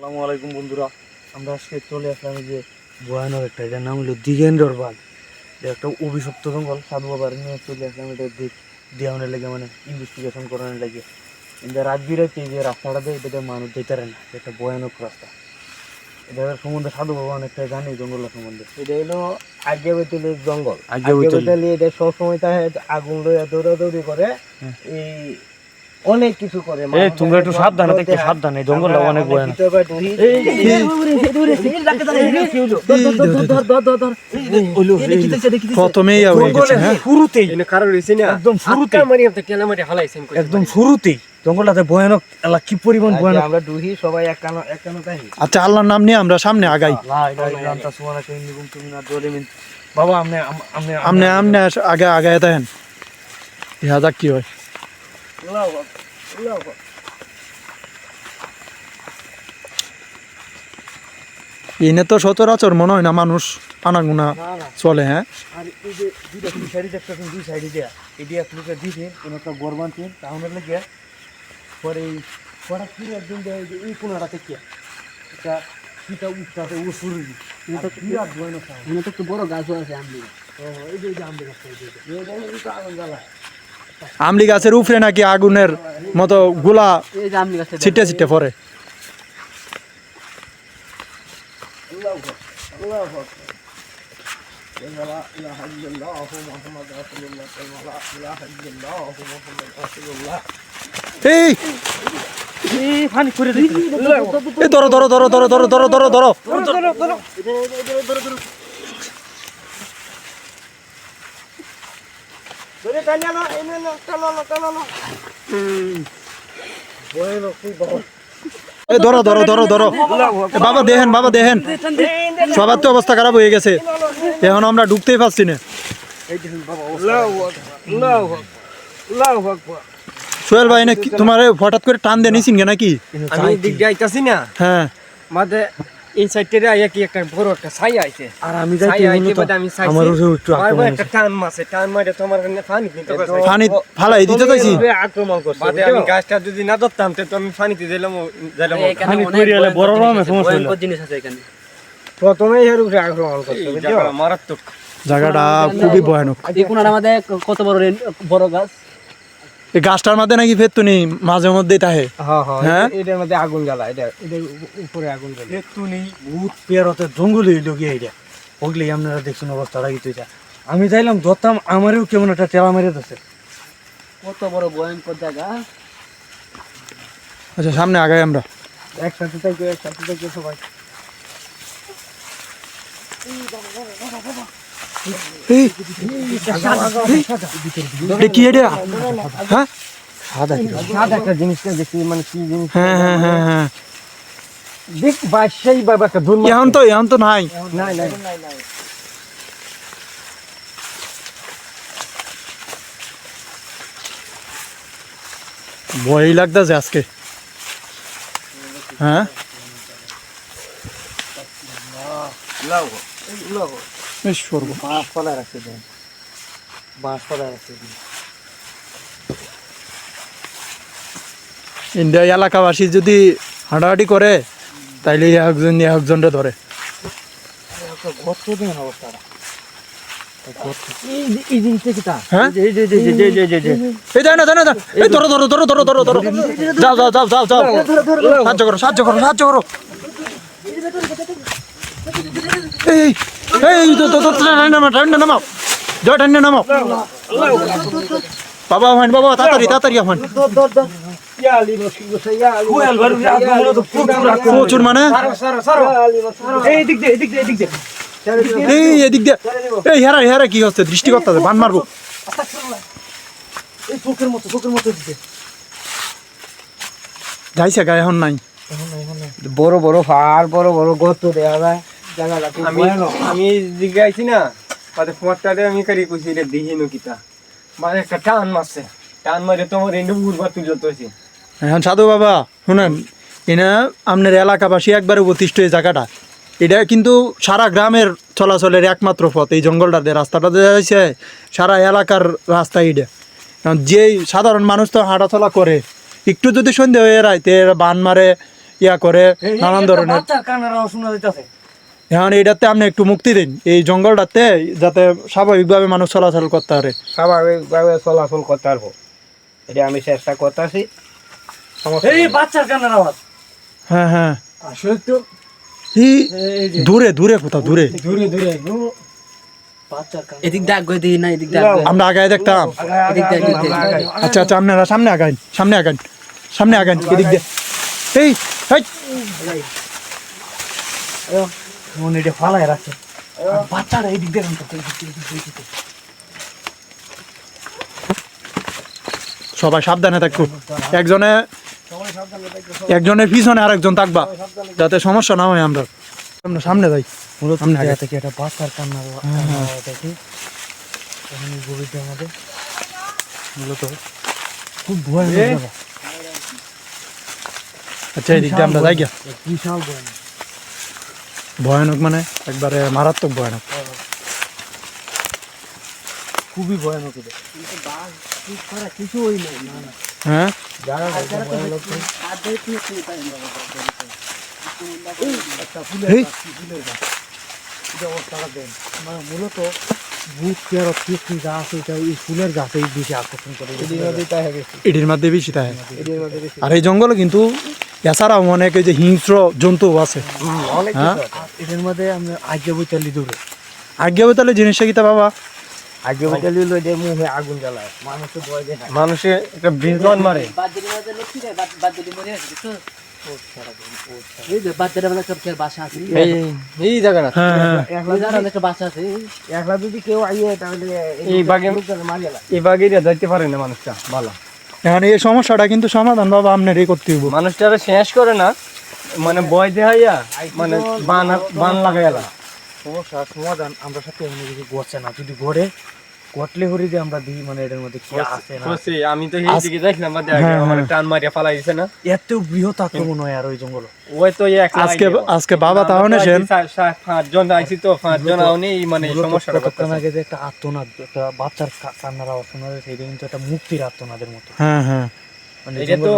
আসসালামু আলাইকুম বন্ধুরা, আমরা আজকে চলে আসলাম যে ভয়ানক একটা, এটার নাম হলো দিগেন্দ্রর বাঁধ। এটা একটা অভিশপ্ত জঙ্গল। সাধু বাবার নিয়ে চলে আসলাম এটা দেওয়ানোর লেগে, মানে ইনভেস্টিগেশন করানোর লাগে। কিন্তু রাত বিরাতে যে রাস্তাটা দেয় এটা মানুষ যেতে পারে না, একটা ভয়ানক রাস্তা। এটা সম্বন্ধে সাধু বাবা অনেকটা জানি জঙ্গলের সম্বন্ধে। এটা হলো আগে বেতলে জঙ্গল। আগে বেতলে এটা সবসময় তাই আগুন লইয়া দৌড়াদৌড়ি করে, এই অনেক কিছু করে। তোমরা একটু সাবধানে থাকো, সাবধানে, জঙ্গলটা অনেক ভয়ানক। প্রথমেই শুরুতেই কারণ রয়েছে না, একদম শুরুতে একদম শুরুতেই জঙ্গলটাতে ভয়ানক এলা কি পরিমাণ ভয়ানক। আমরা ডুহি সবাই এক কানো তাই। আচ্ছা, আল্লাহর নাম নিয়ে আমরা সামনে আগাই। বাবা আমনে আমনে আগে আগায় দেন, দেখা যাক কি হয়। এনে তো সচরাচর মনে হয় না মানুষ আনাগুনা চলে। হ্যাঁ, আর এই যে দুইটা দুই সাইডে দেখতেছেন, দুই সাইডে দেয়া এটি এক লোকের দিছে কোনো একটা গড় বানছেন টাউনের লেগে। পরে এই হঠাৎ করে একদিন দেয় যে এই কোনাটা থেকে এটা কিটা উঠতে ও শুরু বিরাট ভয়ানক। এখানে তো একটু বড় গাছও আছে আমলি। এই যে আমলি গাছটা, এই যে আগুন জ্বালা। আমলি গাছের উপরে নাকি আগুনের মতো গোলা এই যে আমলি গাছটা ছিটে ছিটে পড়ে। এই পানি করে দিই, এই ধরো ধরো ধরো ধরো ধরো ধরো ধরো ধরো। এই ধরো ধরো ধরো ধরো। বাবা দেখেন, বাবা দেখেন, সবার তো অবস্থা খারাপ হয়ে গেছে। এখন আমরা ঢুকতেই পারছি না। সোহেল ভাই, না তোমার হঠাৎ করে টান দিয়ে নিয়েছেন নাকি? আমি দিক দিয়ে আইতাছি না, হ্যাঁ, মাঝে এই সাইডে আইয়া কি একটা বড় একটা ছাই আইছে। আর আমি যাইতে আমি আমার একটু আক্রমণ একটা টান মাছে টান মারে তোমার পানি পানি ফালাই দিতে চাইছি। আক্রমণ করছে। আমি গাছটা যদি না ধরতাম তো আমি পানিতে দিলাম। পানি করে এলে বড় রকমের সমস্যা হলো। জিনিস আছে এখানে, প্রথমেই এর উপরে আক্রমণ করছে, মারাত্মক জায়গাটা খুবই ভয়ানক। দেখুন আমাদের কত বড় বড় গাছ। এই গাছটার মধ্যে নাকি ফেরতুনি মাঝে মধ্যেই থাকে। হ্যাঁ, এটার মধ্যে আগুন জ্বালা, এটার উপরে আগুন জ্বালা। ফেরতুনি ভূত পেরতে জঙ্গলে হইলো গিয়ে এটা ওগুলি আপনারা দেখছেন অবস্থাটা কিন্তু। এটা আমি চাইলাম ধরতাম, আমারও কেমন একটা টেলা মেরে দিচ্ছে। কত বড় ভয়ঙ্কর জায়গা। আচ্ছা, সামনে আগাই আমরা। একসাথে থাকবে সবাই। কি এটা? হ্যাঁ, সাদা একটা জিনিসটা দেখি, মানে কি জিনিস। হ্যাঁ হ্যাঁ হ্যাঁ হ্যাঁ, দেখ বাসাই বাবা একটা ধুল। এখন তো নাই। নাই। ভয়ই লাগতেছে আজকে। হ্যাঁ, ইন্ডিয়া এলাকাবাসী যদি হাঁটাহাঁটি করে তাইলে একজনটা ধরে। এই জিনিসটা কি তা? হ্যাঁ, এই যায় না। এই ধরো ধরো ধরো ধরো ধরো ধরো। যাও যাও যাও যাও যাও, সাহায্য করো। এই এই নামাও, জয় ঠান্ডা নামাও। বাবা তাড়াতাড়ি আহ্বান। প্রচুর মানে এই এদিক দিয়ে। এই হেরা কি হচ্ছে? দৃষ্টি করতে বান মারবো। চোখের মতো যাইছে গায়ে এখন নাই। বড় বড় পাহাড়, বড় বড় গর্ত দেয়া যায় জায়গাটা। আমি দিকে আইছি না, ফোনটাতে আমি কারি কইছি এটা দেখিনো কিতা, মানে একটা টান মারে তোমার এন্ড উড়বার তুলে তোছি। এখন সাধু বাবা শুনেন, এনা আপনার এলাকাবাসী একবারে প্রতিষ্ঠিত এই জায়গাটা। এটা কিন্তু সারা গ্রামের চলাচলের একমাত্র পথ। এই জঙ্গলটাতে রাস্তাটা যাইছে সারা এলাকার রাস্তা। এটা যেই সাধারণ মানুষ তো হাঁটাচলা করে, একটু যদি সন্ধে হয়ে রাইতে বান মারে, ইয়া করে নানান ধরনের। বাচ্চার কান্নার আওয়াজ শোনা যাইতাছে। এখন এইটাতে আপনি একটু মুক্তি দিন এই জঙ্গলটাতে, যাতে স্বাভাবিকভাবে মানুষ চলাচল করতে পারে। স্বাভাবিকভাবে চলাচল করতে পারবো, এটা আমি চেষ্টা করতেছি। এই বাচ্চার কান্নার আওয়াজ। হ্যাঁ হ্যাঁ, আসলে তো এই এই যে দূরে দূরে কোথাও দূরে দূরে দূরে বাচ্চার কান্না। এদিক দাগ গই দিই না, এদিক দাগ আমরা আগায় দেখতাম। এদিক দাগ এদিক দাগ। আচ্ছা আচ্ছা, আপনারা সামনে আগান, সামনে আগান, সামনে আগান, এদিক দিয়ে। এই মনে এটা ফালায় রাখছে। আর বাচ্চারা এই দিক দিয়ে কান্না করছে, এই দিক দিয়ে। সবাই সাবধানে থাকবো, একজনের পিছনে আরেকজন থাকবা, যাতে সমস্যা না হয়। আমরা সামনে যাই, মূলত সামনে আগে। জায়গা থেকে একটা বাচ্চার কান্নার আওয়াজ দেখি। তখন এই গভীরটার মধ্যে মূলত খুব ভয়ানক জায়গা। আচ্ছা এই দিক দিয়ে আমরা যাই গিয়া। বিশাল ভয়ানক। ভয়ানক মানে একবারে মারাত্মক ভয়ানক। খুবই ভয়ানক এটা। কিছু হই নাই, না না হ্যাঁ এই এটা অবস্থাটা দেন। মানে মূলত ভূত কেরত কৃষ্ণ যা আছে এটা এই ফুলের গাছেই বেশি আকর্ষণ করে। এটির মধ্যে বেশি থাকে। আর এই জঙ্গলে কিন্তু এছাড়াও অনেক এই যে হিংস্র জন্তু আছে। হ্যাঁ, এটার মধ্যে আমরা আগে বইতালি দূরে আগে তাহলে জিনিসটা কি তা বাবা? আগে ওইটা লিল মুখে আগুন জ্বালায়, মানুষের ভয় দেখায়, মানুষে একটা বিজলন মারে। বাদ্যের মধ্যে লক্ষ্মী রে বাদ্যের মরে আছে তো এই যে বাদ্যের মধ্যে একটা বাসা আছে, এই জায়গাটা হ্যাঁ হ্যাঁ, ওই জায়গায় একটা বাসা আছে। একলা যদি কেউ আইয়ে তাহলে এই বাগে মারিয়ালা, এই বাগে যাইতে পারে না মানুষটা ভালো। এখন এই সমস্যাটা কিন্তু সমাধান বাবা আপনারই করতে হইব। মানুষটারে শেষ করে না, মানে ভয় দেখাইয়া মানে বান লাগাইলা। সমস্যার সমাধান আমরা সাথে এমনি কিছু গছে না, যদি ঘরে কটলে হরি দিয়ে আমরা দিই, মানে এটার মধ্যে কি আছে না। আমি তো এই দিকে দেখলাম, আমার টান মারিয়া ফালাই দিছে না, এত বৃহৎ আক্রমণ হয় আর ওই জঙ্গল। ওই তো আজকে বাবা তাহলে সেন 5 জন আইছি তো 5 জন আউনি মানে সমস্যাটা কতক্ষণ আগে যে একটা আর্তনাদ, একটা বাচ্চার কান্নার আওয়াজ শোনা যায়, সেটা কিন্তু একটা মুক্তির আর্তনাদের মতো। হ্যাঁ হ্যাঁ, মানে এটা তো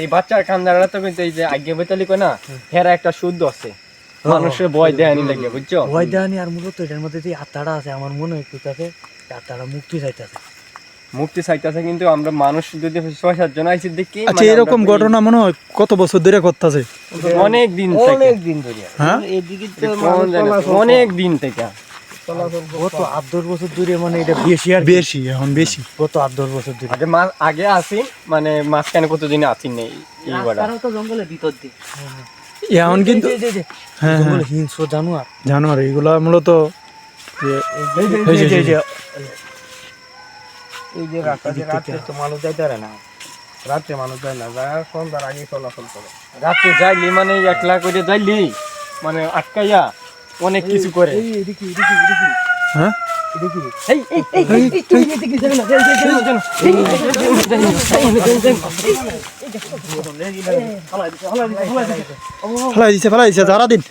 এই বাচ্চার কান্দারা তো কিন্তু এই যে আগে বেতালি কই না, হেরা একটা শুদ্ধ আছে, মানুষের ভয় দেয়নি লাগে, বুঝছো? ভয় দেওয়ানি। আর মূলত এটার মধ্যে যে আত্মাটা আছে, আমার মনে হয় তাকে আত্মাটা মুক্তি চাইতেছে। মুক্তি চাইতেছে, কিন্তু আমরা মানুষ যদি 6-7 জন আইছি দেখি আচ্ছা এরকম ঘটনা মনে হয় কত বছর ধরে করতেছে? অনেক দিন ধরে, হ্যাঁ এদিকে তো অনেক দিন থেকে গত 8-10 বছর ধরে, মানে এটা বেশি আর বেশি, এখন বেশি। গত 8-10 বছর ধরে। আগে আসি, মানে মাঝখানে কতদিন আসি নেই এইবার। রাস্তাটাও তো জঙ্গলের ভিতর দিয়ে। এখন কিন্তু হ্যাঁ জঙ্গলে হিংস্র জানোয়ার, জানোয়ার এগুলা মূলত এই যে রাত্রে তো মানুষ যাইতে পারে না, রাত্রে মানুষ যায় না, যায় সন্ধ্যার আগে চলাচল করে। রাত্রে যাইলি মানে একলা করে যাইলি মানে আটকাইয়া অনেক কিছু করে। হ্যাঁ ফেলাই দিছে যারা দিন।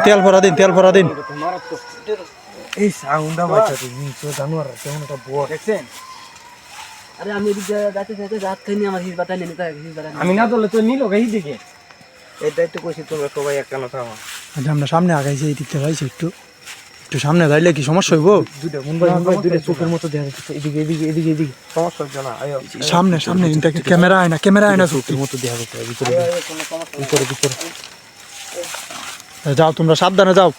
তেল ভরা দিন। এই সাউন্ডটা বাচ্চা তুই হিংস্র জানোয়ার কেমন একটা বড় দেখছেন? আরে আমি এদিক দিয়ে যাইতে যাইতে রাত খাইনি, আমার হিসবাটা নিয়ে নিতে হিসবাটা আমি না বললে তো নিল এই দিকে, এটা একটু কইছি তোমরা সবাই একটা কথা আমার। আচ্ছা আমরা সামনে আগাইছি, এই দিকটা যাইছি, একটু সামনে যাইলে কি সমস্যা হইব? দুইটা মুম্বাই দুইটা চোখের মতো দেখা যাচ্ছে, এদিকে সমস্যা হচ্ছে না, আয়ো সামনে ইনটাকে ক্যামেরা আয় না চোখের মতো দেখা যাচ্ছে ভিতরে। যাও তোমরা সাবধানে যাও।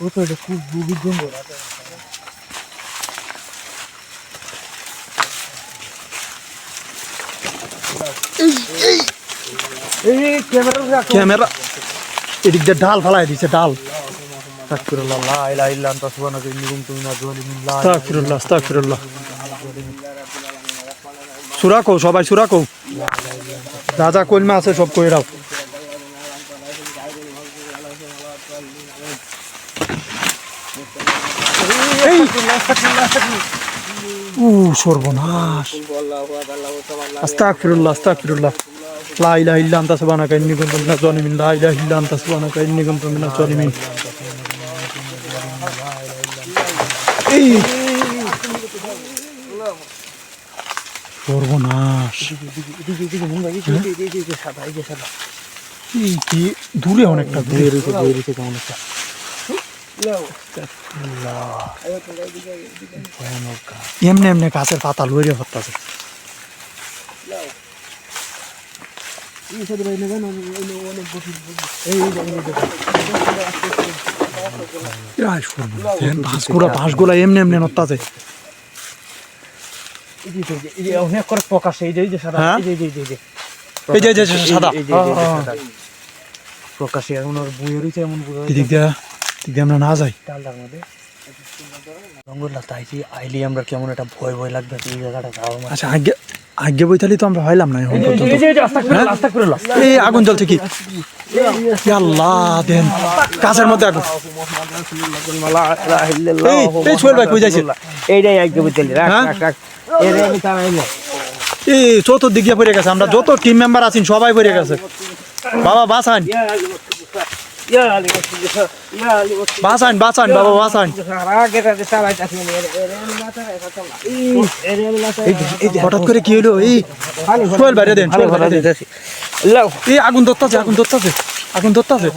ও তো এটা খুব গভীর জঙ্গল। ক্যামেরা এদিক দিয়ে ডাল ফালাই দিছে, ডাল। আস্তাগফিরুল্লাহ, লা ইলাহা ইল্লা আনতা সুবহানাকা ইন্নী কুনতু মিনাজ জালিমিন। আস্তাগফিরুল্লাহ। সূরা কও, সবাই সূরা কও, যা যা কলমা আছে সব কই দাও। সর্বনাশ। আস্তাগফিরুল্লাহ। লা ইলাহা ইল্লা আনতা সুবহানাকা ইন্নী কুনতু মিনাজ জালিমিন। লা ইলাহা ইল্লা আনতা সুবহানাকা ইন্নী কুনতু মিনাজ জালিমিন। সর্বনাশ এদিকে মন ভাই এই যে সাদা এই যে সাদা এই কি দূরে অনেকটা দূরে বয়ে রয়েছে কেমন একটা ভয়ানক গাছ। এমনি এমনি গাছের পাতা লইরে হতাছে বাঁশগুলা এমনি এমনি নত্তাছে এই যে অনেক করে প্রকাশ এই যে সাদা হ্যাঁ? এই যে এই যে সাদা প্রকাশে এখন ওর বইয়ে রয়েছে এমন বুঝা এদিক দিয়ে আমরা না যাই ডালটার মধ্যে জঙ্গল তাইছি আইলি আমরা কেমন একটা ভয় ভয় লাগবে এই জায়গাটা যাওয়া মানে আচ্ছা আগে বইতালি তো আমরা হইলাম না এখন পর্যন্ত। এই আগুন জ্বলছে কি আল্লাহ দেন গাছের মধ্যে আগুন এই সোহেল ভাই কই যাইছে এইটাই আগে বুঝলি রাখ হ্যাঁ? রাখ রাখ এরে আমি তারাইলে এই চতুর্দিক দিয়ে পড়ে গেছে আমরা যত টিম মেম্বার আছেন সবাই পড়ে গেছে বাবা বাঁচান বাঁচান বাঁচান বাবা বাঁচান হঠাৎ করে কি হলো এই সোহেল বাইরে দেন সোহেল বাইরে দেন এই আগুন ধরতাছে আগুন ধরতাছে আগুন ধরতাছে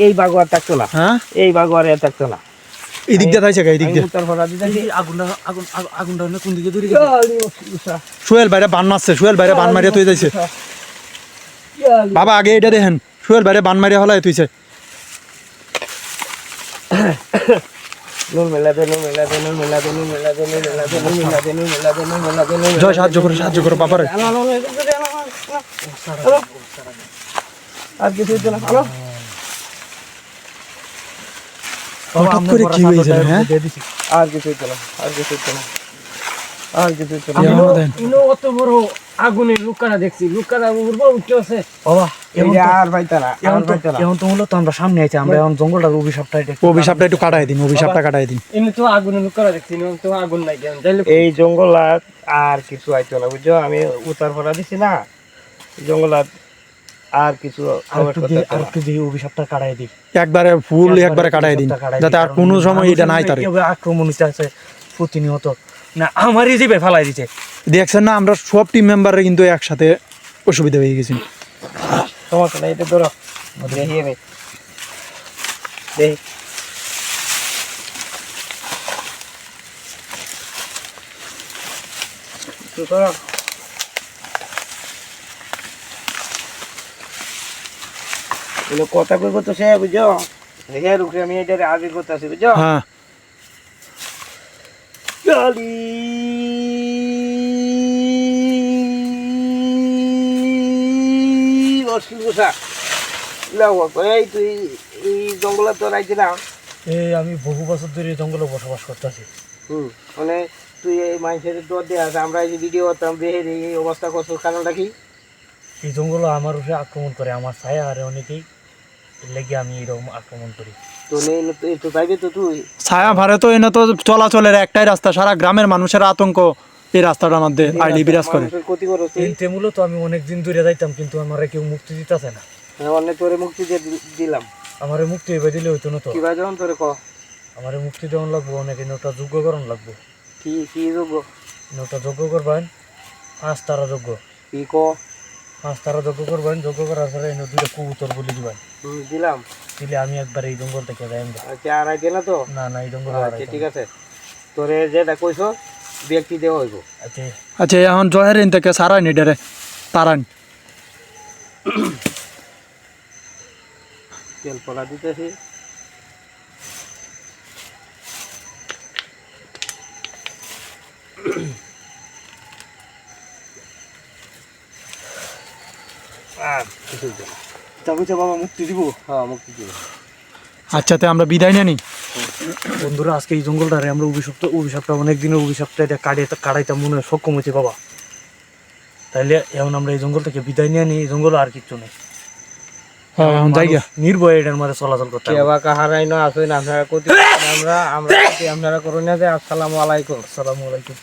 এই বাগুয়ার তাক তোলা হ্যাঁ এই বাগুয়ার তাক তোলা এই দিক দিয়ে থাইছে এই দিক দিয়ে আগুনটা কোন দিকে ধরে সোহেল বাইরে বান মারছে সোহেল বাইরে বান মারিয়া তুই যাইছে বাবা আগে এটা দেখেন সোহেল বাইরে বান মারিয়া হলাই তুইছে নুন মেলা দে নুন মেলা দে নুন মেলা দে নুন মেলা দে নুন মেলা দে নুন মেলা দে নুন মেলা দে নুন মেলা দে নুন জয় সাহায্য করো বাবারে আর কিছু দিন হ্যালো হঠাৎ করে কি হয়েছে হ্যাঁ আর কিছু দিন আর কিছু দিন আর কিছু দিন দেন অত বড় আগুনে লুকারা দেখছি লুকারা উড়বো উঠে আছে বাবা আর ভাইতারা আর ভাইতারা এখন তো মূলত আমরা সামনে আছি আমরা এখন জঙ্গলটার অভিশাপটা একটু কাটাই দিন অভিশাপটা কাটাই দিন এমনি তো আগুনে লুকারা দেখছি না তো আগুন নাই কেন এই জঙ্গলাত আর কিছু আইতো না বুঝছো আমি উতার ভরা দিছি না জঙ্গলাত আর কিছু আরেকটু দিয়ে অভিশাপটা কাটাই দিই একবারে ফুল একবারে কাটাই দিন যাতে আর কোনো সময় এটা নাই তারে আক্রমণ হইতে আছে প্রতিনিয়ত না আমারই জিবে ফেলাই দিছে দেখছেন না আমরা সব টিম মেম্বাররা কিন্তু একসাথে অসুবিধা হয়ে গেছি সমস্যা নাই এটা ধরো দেখি আমি দেখি তো ধরো এগুলো কথা কইব তো সে বুঝছো হে রুখে আমি এটা আগে করতেছি বুঝছো হ্যাঁ গালি অসুবিধা এই তুই এই জঙ্গলে তো রাইছিলাম এই আমি বহু বছর ধরে এই জঙ্গলে বসবাস করতেছি মানে তুই এই মানুষের দর দিয়ে আছে আমরা এই যে ভিডিও করতাম বেহের এই অবস্থা করছো কারণটা কি এই জঙ্গল আমার উপরে আক্রমণ করে আমার ছায়া আর অনেকেই এর লেগে আমি এরকম আক্রমণ করি তো নেই তো চাইবে তো তুই ছায়া ভারে তো এনে তো চলাচলের একটাই রাস্তা সারা গ্রামের মানুষের আতঙ্ক এই রাস্তাটার মধ্যে আইলি বিরাজ করে মানুষের ক্ষতি করো তুই কিন্তু মূলত আমি অনেকদিন দূরে যাইতাম কিন্তু আমার কেউ মুক্তি দিতেছে না অনেক তোরে মুক্তি দিয়ে দিলাম আমার মুক্তি এবার দিলে হইতো না তো কি ভাই যখন তোরে ক আমার মুক্তি দেওয়ান লাগবো অনেক ওটা যোগ্যকরণ লাগবো কি কি যোগ্য ওটা যোগ্য করবেন 5 তারা যোগ্য কি ক 5 তারা যোগ্য করবেন যোগ্য করার পরে এনে দুইটা কবুতর বলে দিবেন দিলাম দিলে আমি একবার এই জঙ্গল থেকে যাই আচ্ছা আর আইতে না তো না না এই জঙ্গল আচ্ছা ঠিক আছে তোরে যেটা কইছো ব্যক্তি দেওয়া হইব আচ্ছা আচ্ছা এখন জয়ের ইন থেকে সারাই নি ডেরে তারান তেল পড়া দিতেছি আর কিছু দিন তারপরে বাবা মুক্তি দিব হ্যাঁ মুক্তি দিব আচ্ছা তে আমরা বিদায় নিয়ে নি বন্ধুরা আজকে এই জঙ্গলটারে আমরা অভিশাপটা অনেক দিনের অভিশাপটা এটা কাটাইতাম মনে হয় সক্ষম হয়েছে বাবা তাইলে এখন আমরা এই জঙ্গল থেকে বিদায় নিয়ে নিই এই জঙ্গল আর কিচ্ছু নেই হ্যাঁ এখন জায়গা নির্ভয় এটার মাঝে চলাচল করতে হবে। কেবা কাহারাই না আসেন আপনারা কতি আমরা আপনারা করুন না যে আসসালামু আলাইকুম আসসালামু আলাইকুম